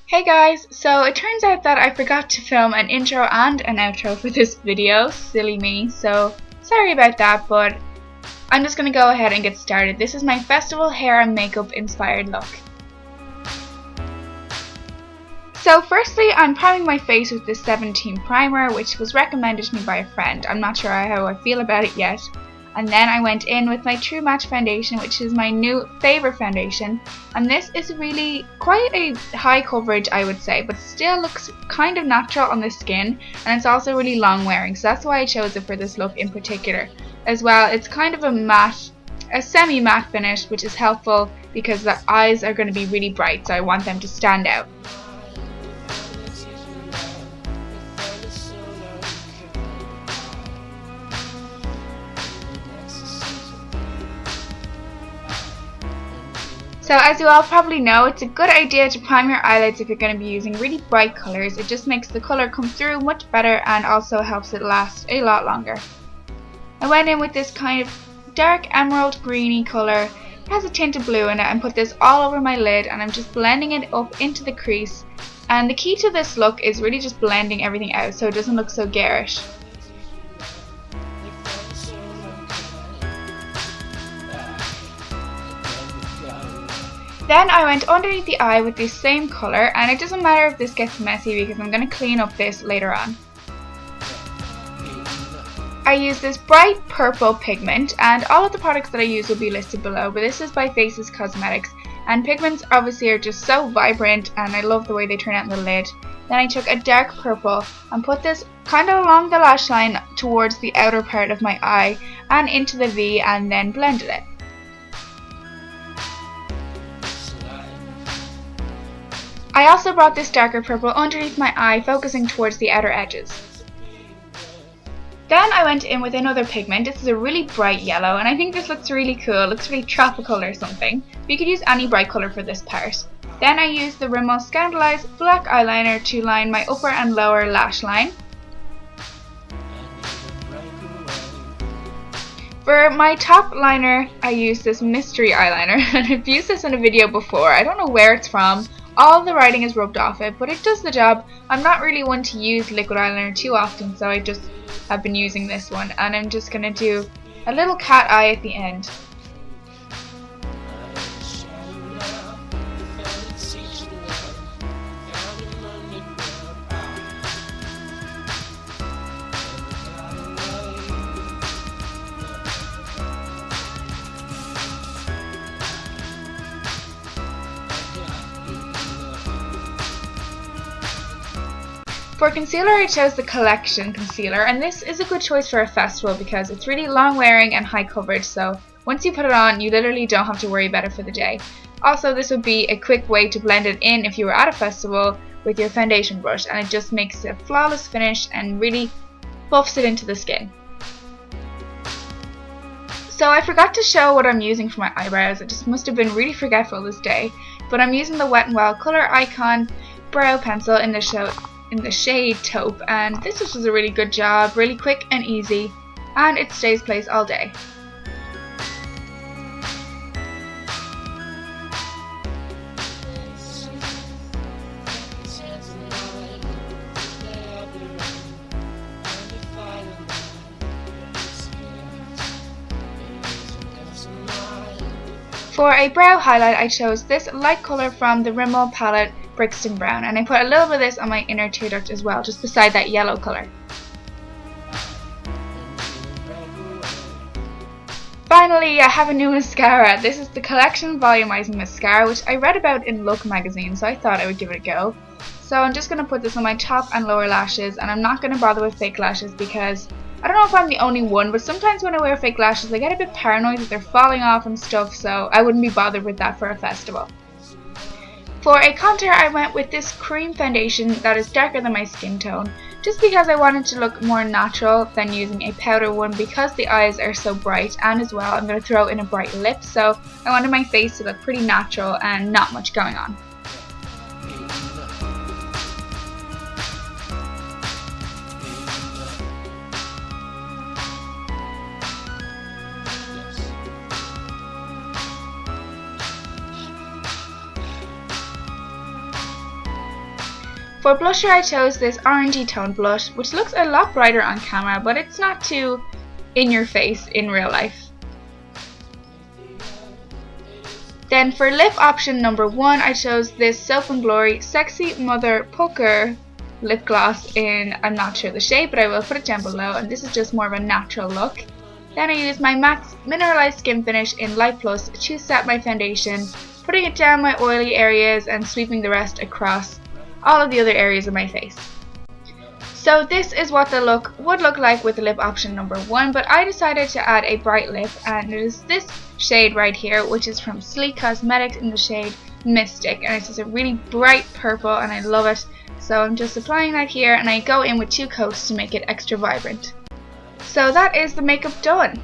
Hey guys, so it turns out that I forgot to film an intro and an outro for this video, silly me, so sorry about that, but I'm just going to go ahead and get started. This is my festival hair and makeup inspired look. So firstly, I'm priming my face with this 17 primer, which was recommended to me by a friend. I'm not sure how I feel about it yet. And then I went in with my True Match foundation, which is my new favourite foundation. And this is really quite a high coverage, I would say, but still looks kind of natural on the skin. And it's also really long wearing, so that's why I chose it for this look in particular. As well, it's kind of a semi-matte finish, which is helpful because the eyes are going to be really bright, so I want them to stand out. So as you all probably know, it's a good idea to prime your eyelids if you're going to be using really bright colours. It just makes the colour come through much better and also helps it last a lot longer. I went in with this kind of dark emerald greeny colour. It has a tint of blue in it, and put this all over my lid, and I'm just blending it up into the crease. And the key to this look is really just blending everything out so it doesn't look so garish. Then I went underneath the eye with this same colour, and it doesn't matter if this gets messy because I'm going to clean up this later on. I use this bright purple pigment, and all of the products that I use will be listed below, but this is by Faces Cosmetics, and pigments obviously are just so vibrant and I love the way they turn out in the lid. Then I took a dark purple and put this kind of along the lash line towards the outer part of my eye and into the V, and then blended it. I also brought this darker purple underneath my eye, focusing towards the outer edges. Then I went in with another pigment. This is a really bright yellow, and I think this looks really cool. It looks really tropical or something. But you could use any bright colour for this part. Then I used the Rimmel Scandalise black eyeliner to line my upper and lower lash line. For my top liner, I used this mystery eyeliner, and I've used this in a video before. I don't know where it's from. All the writing is rubbed off it, but it does the job. I'm not really one to use liquid eyeliner too often, so I just have been using this one, and I'm just going to do a little cat eye at the end. For concealer, I chose the Collection concealer, and this is a good choice for a festival because it's really long wearing and high coverage, so once you put it on, you literally don't have to worry about it for the day. Also, this would be a quick way to blend it in if you were at a festival with your foundation brush, and it just makes a flawless finish and really buffs it into the skin. So I forgot to show what I'm using for my eyebrows. I just must have been really forgetful this day, but I'm using the Wet n Wild Colour Icon brow pencil in the shade Taupe, and this just does a really good job, really quick and easy, and it stays placed all day. For a brow highlight, I chose this light colour from the Rimmel palette, Brixton Brown, and I put a little bit of this on my inner tear duct as well, just beside that yellow colour. Finally, I have a new mascara. This is the Collection Volumising Mascara, which I read about in Look magazine, so I thought I would give it a go. So I'm just going to put this on my top and lower lashes, and I'm not going to bother with fake lashes because I don't know if I'm the only one, but sometimes when I wear fake lashes I get a bit paranoid that they're falling off and stuff, so I wouldn't be bothered with that for a festival. For a contour, I went with this cream foundation that is darker than my skin tone, just because I wanted to look more natural than using a powder one because the eyes are so bright, and as well I'm going to throw in a bright lip, so I wanted my face to look pretty natural and not much going on. For blusher I chose this orangey toned blush, which looks a lot brighter on camera, but it's not too in your face in real life. Then for lip option number 1 I chose this Soap & Glory Sexy Mother Pucker lip gloss in, I'm not sure the shade, but I will put it down below, and this is just more of a natural look. Then I used my MAC's Mineralise Skinfinish in Lightplus to set my foundation, putting it down my oily areas and sweeping the rest across all of the other areas of my face. So this is what the look would look like with the lip option number 1, but I decided to add a bright lip, and it is this shade right here, which is from Sleek Cosmetics in the shade Mystic, and it's just a really bright purple and I love it. So I'm just applying that here, and I go in with 2 coats to make it extra vibrant. So that is the makeup done.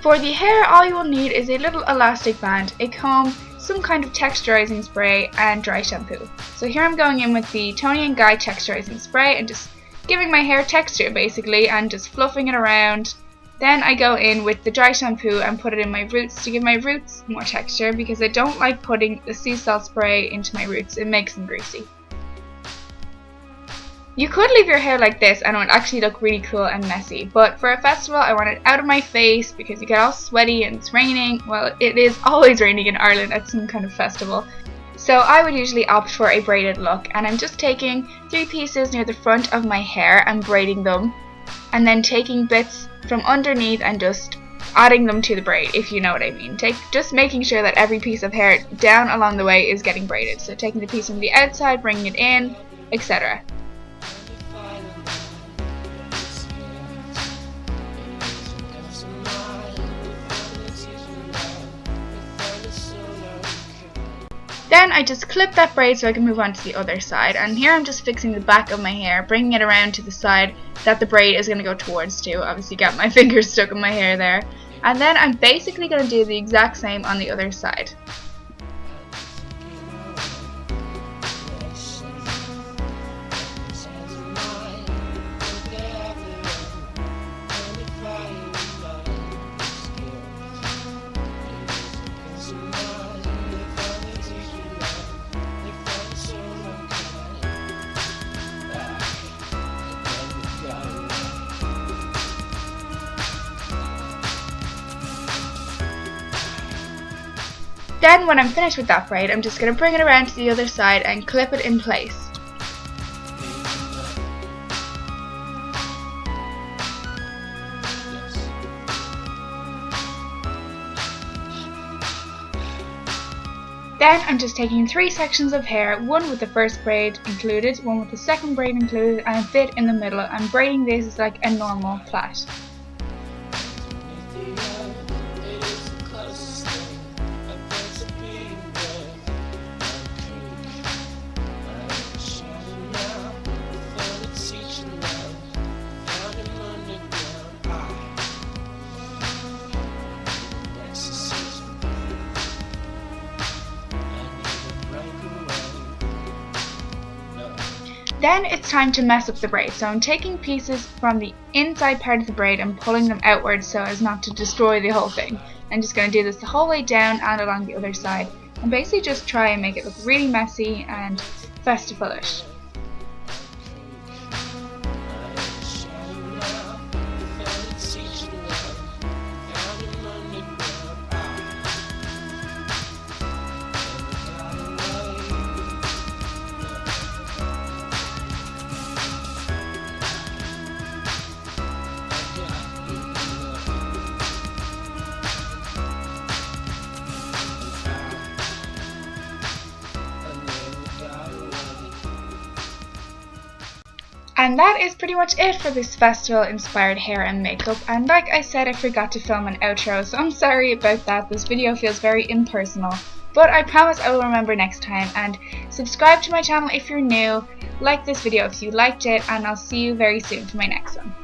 For the hair, all you will need is a little elastic band, a comb, some kind of texturizing spray, and dry shampoo. So here I'm going in with the Toni & Guy texturizing spray and just giving my hair texture basically, and just fluffing it around. Then I go in with the dry shampoo and put it in my roots to give my roots more texture, because I don't like putting the sea salt spray into my roots, it makes them greasy. You could leave your hair like this and it would actually look really cool and messy, but for a festival I want it out of my face because you get all sweaty and it's raining. Well, it is always raining in Ireland at some kind of festival. So I would usually opt for a braided look, and I'm just taking 3 pieces near the front of my hair and braiding them, and then taking bits from underneath and just adding them to the braid, if you know what I mean. Just making sure that every piece of hair down along the way is getting braided. So taking the piece from the outside, bringing it in, etc. Then I just clip that braid so I can move on to the other side, and here I'm just fixing the back of my hair, bringing it around to the side that the braid is going to go towards too. Obviously got my fingers stuck in my hair there. And then I'm basically going to do the exact same on the other side. Then when I'm finished with that braid, I'm just going to bring it around to the other side and clip it in place. Then I'm just taking 3 sections of hair, one with the first braid included, one with the second braid included, and a bit in the middle, and braiding this is like a normal plait. Then it's time to mess up the braid, so I'm taking pieces from the inside part of the braid and pulling them outwards so as not to destroy the whole thing. I'm just going to do this the whole way down and along the other side, and basically just try and make it look really messy and festival-ish. And that is pretty much it for this festival inspired hair and makeup, and like I said, I forgot to film an outro, so I'm sorry about that. This video feels very impersonal, but I promise I will remember next time. And subscribe to my channel if you're new, like this video if you liked it, and I'll see you very soon for my next one.